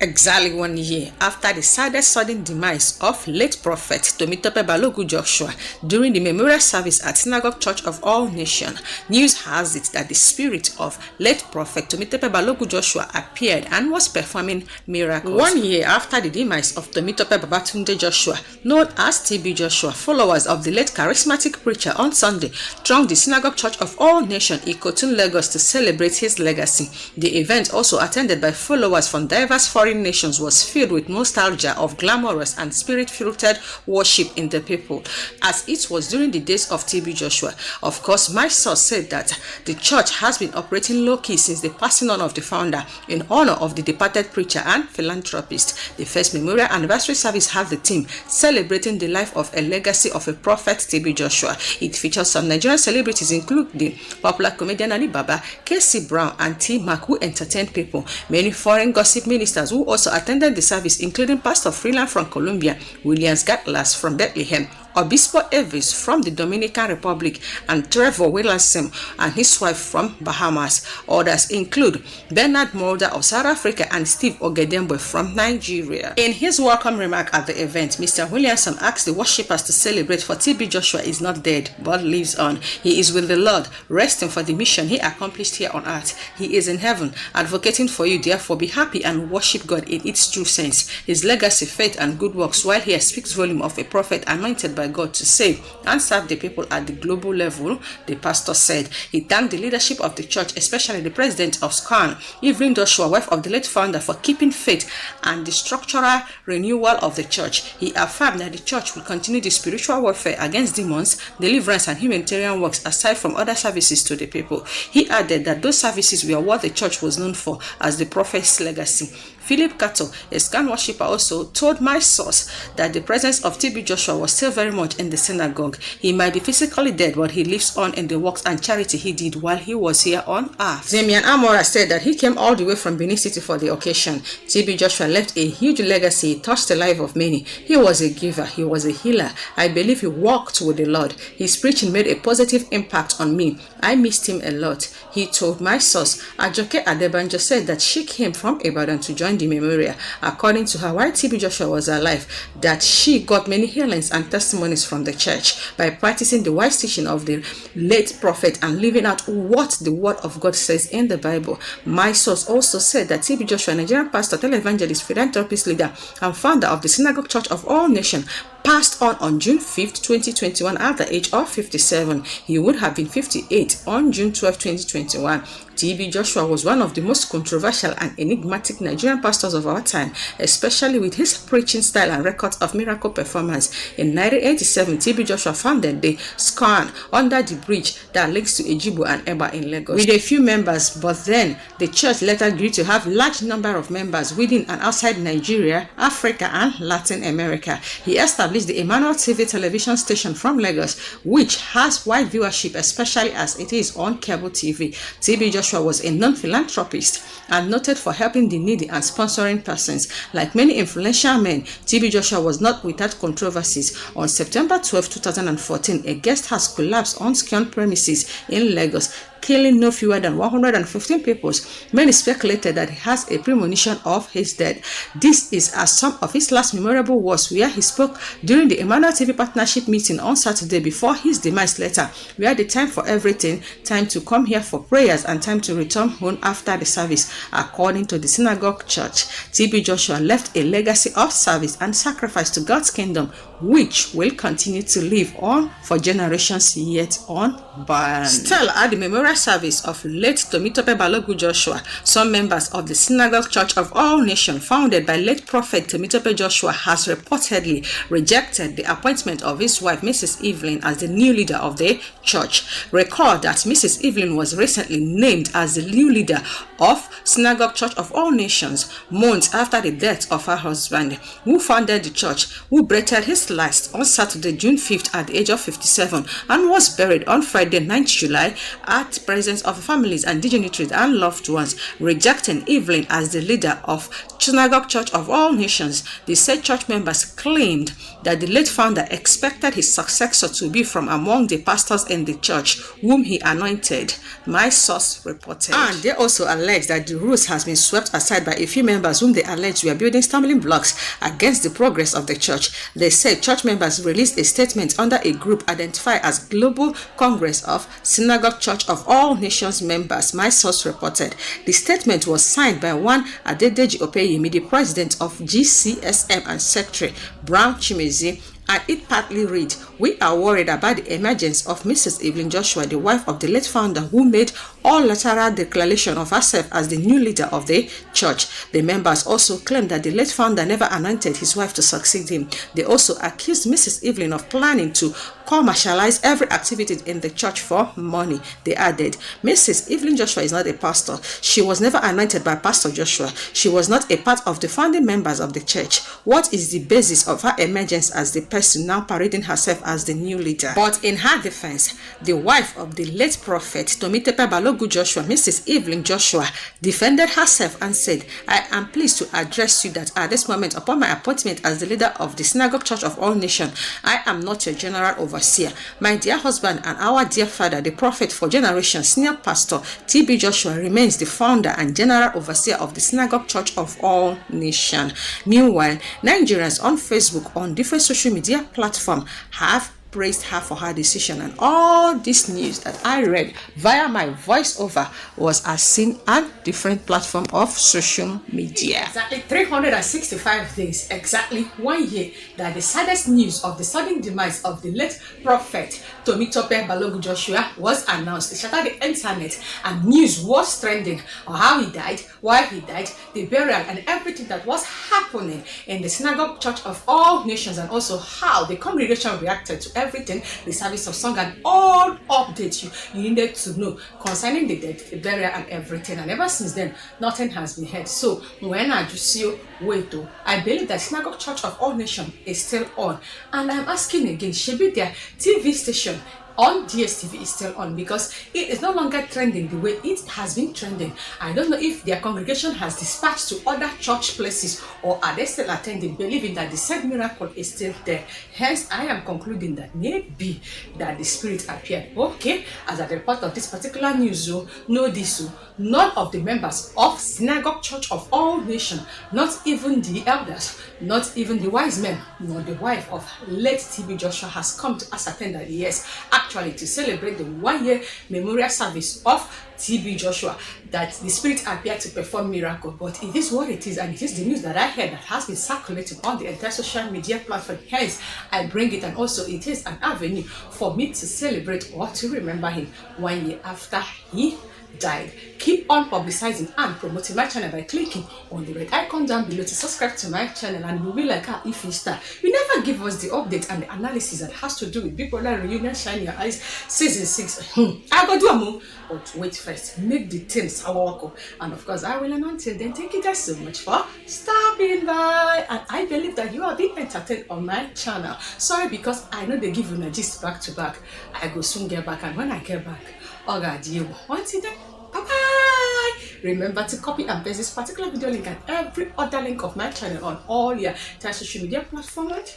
Exactly 1 year after the saddest sudden demise of late prophet Tbjoshua during the memorial service at Synagogue Church of All Nations, news has it that the spirit of late prophet Tbjoshua appeared and was performing miracles. 1 year after the demise of Tbjoshua, known as Tbjoshua, followers of the late charismatic preacher on Sunday thronged the Synagogue Church of All Nations, Ikotun, Lagos to celebrate his legacy. The event, also attended by followers from diverse foreign nations, was filled with nostalgia of glamorous and spirit-filled worship in the people, as it was during the days of Tbjoshua. Of course, my source said that the church has been operating low-key since the passing on of the founder in honor of the departed preacher and philanthropist. The first memorial anniversary service had the theme celebrating the life of a legacy of a prophet, Tbjoshua. It features some Nigerian celebrities, including popular comedian Ali Baba, KC Brown, and T Mac, who entertained people. Many foreign gossip ministers who also attended the service, including Pastor Freeland from Colombia, Williams Gatlas from Bethlehem, Obispo Elvis from the Dominican Republic, and Trevor Williamson and his wife from Bahamas. Others include Bernard Mulder of South Africa and Steve Ogedembe from Nigeria. In his welcome remark at the event, Mr. Williamson asked the worshippers to celebrate, for Tbjoshua is not dead but lives on. He is with the Lord, resting for the mission he accomplished here on earth. He is in heaven, advocating for you. Therefore, be happy and worship God in its true sense. His legacy, faith, and good works, while here speaks volume of a prophet anointed by God to save and serve the people at the global level, the pastor said. He thanked the leadership of the church, especially the president of SCAN, Unadulterated, wife of the late founder, for keeping faith and the structural renewal of the church. He affirmed that the church will continue the spiritual warfare against demons, deliverance, and humanitarian works aside from other services to the people. He added that those services were what the church was known for as the prophet's legacy. Philip Kato, a SCAN worshipper, also told my source that the presence of Tbjoshua was still very much in the synagogue. He might be physically dead, but he lives on in the works and charity he did while he was here on earth. Damian Amora said that he came all the way from Benin City for the occasion. Tbjoshua left a huge legacy. He touched the life of many. He was a giver. He was a healer. I believe he walked with the Lord. His preaching made a positive impact on me. I missed him a lot. He told my source. Ajoke Adebanjo said that she came from Ibadan to join the memorial. According to her, while Tbjoshua was alive, that she got many healings and testimonies from the church by practicing the wise teaching of the late prophet and living out what the word of God says in the Bible. My source also said that Tbjoshua, Nigerian pastor, televangelist, philanthropist, leader, and founder of the Synagogue Church of All Nations, passed on June 5th, 2021 at the age of 57. He would have been 58 on June 12, 2021. Tbjoshua was one of the most controversial and enigmatic Nigerian pastors of our time, especially with his preaching style and records of miracle performance. In 1987, Tbjoshua founded the SCAN under the bridge that links to Ejibo and Eba in Lagos with a few members, but then the church later grew to have large number of members within and outside Nigeria, Africa, and Latin America. He established the Emmanueltv television station from Lagos, which has wide viewership, especially as it is on cable TV. Tbjoshua was a non-philanthropist and noted for helping the needy and sponsoring persons. Like many influential men, Tbjoshua was not without controversies. On September 12, 2014, a guest house collapsed on SCAN premises in Lagos, killing no fewer than 115 people. Many speculated that he has a premonition of his death. This is as some of his last memorable words, where he spoke during the Emmanueltv partnership meeting on Saturday before his demise letter. We had the time for everything, time to come here for prayers and time to return home after the service. According to the synagogue church, Tbjoshua left a legacy of service and sacrifice to God's kingdom, which will continue to live on for generations yet unborn. Still, at the memorial service of late Tbjoshua, some members of the Synagogue Church of All Nations, founded by late prophet Tbjoshua, has reportedly rejected the appointment of his wife, Mrs. Evelyn, as the new leader of the church. Recall that Mrs. Evelyn was recently named as the new leader of Synagogue Church of All Nations, months after the death of her husband, who founded the church, who breathed his last on Saturday, June 5th at the age of 57, and was buried on Friday, 9th July at immediate presence of families and dignitaries and loved ones, rejecting Evelyn as the leader of Synagogue Church of All Nations. The said church members claimed that the late founder expected his successor to be from among the pastors in the church, whom he anointed, my source reported. And they also alleged that the rules has been swept aside by a few members whom they alleged were building stumbling blocks against the progress of the church. They said church members released a statement under a group identified as Global Congress of Synagogue Church of All Nations members, my source reported. The statement was signed by one Adedeji Opeyemi, the president of GCSM, and secretary Brown Chimezi, and it partly read, "We are worried about the emergence of Mrs. Evelyn Joshua, the wife of the late founder, who made all lateral declaration of herself as the new leader of the church." The members also claimed that the late founder never anointed his wife to succeed him. They also accused Mrs. Evelyn of planning to commercialize every activity in the church for money. They added, "Mrs. Evelyn Joshua is not a pastor. She was never anointed by Pastor Joshua. She was not a part of the founding members of the church. What is the basis of her emergence as the person now parading herself as the new leader?" But in her defense, the wife of the late prophet Tbjoshua, Joshua, Mrs. Evelyn Joshua, defended herself and said, "I am pleased to address you that at this moment, upon my appointment as the leader of the Synagogue Church of All Nations, I am not your general overseer. My dear husband and our dear father, the prophet for generations, senior pastor Tbjoshua, remains the founder and general overseer of the Synagogue Church of All Nations." Meanwhile, Nigerians on Facebook, on different social media platforms, have praised her for her decision, and all this news that I read via my voiceover was as seen on different platforms of social media. Exactly 365 days, exactly 1 year, that the saddest news of the sudden demise of the late prophet Tbjoshua was announced. It shattered the internet, and news was trending on how he died, why he died, the burial, and everything that was happening in the Synagogue Church of All Nations, and also how the congregation reacted to everything, the service of song, and all updates you needed to know concerning the death, the burial, and everything. And ever since then, nothing has been heard. So when I just see wait, I believe that Synagogue Church of All Nations is still on, and I'm asking again, should be their TV station on DSTV is still on, because it is no longer trending the way it has been trending. I don't know if their congregation has dispatched to other church places, or are they still attending, believing that the said miracle is still there. Hence, I am concluding that maybe that the spirit appeared. Okay, as a report of this particular news, know this, none of the members of Synagogue Church of All Nations, not even the elders, not even the wise men, nor the wife of late Tbjoshua, has come to ascertain that yes, actually to celebrate the 1 year memorial service of Tbjoshua, that the spirit appeared to perform miracle. But it is what it is, and it is the news that I heard that has been circulating on the entire social media platform. Hence, I bring it, and also it is an avenue for me to celebrate or to remember him 1 year after he died. Keep on publicizing and promoting my channel by clicking on the red icon down below to subscribe to my channel, and you'll be like, if you start, you never give us the update and the analysis that has to do with Big Brother Reunion Shine Your Eyes season 6. I go do a move, but wait first, make the things our and of course I will. And until then, thank you guys so much for stopping by, and I believe that you are being entertained on my channel. Sorry, because I know they give you a gist back to back. I go soon get back, and when I get back, once again, bye-bye. Remember to copy and paste this particular video link and every other link of my channel on all your social media platforms.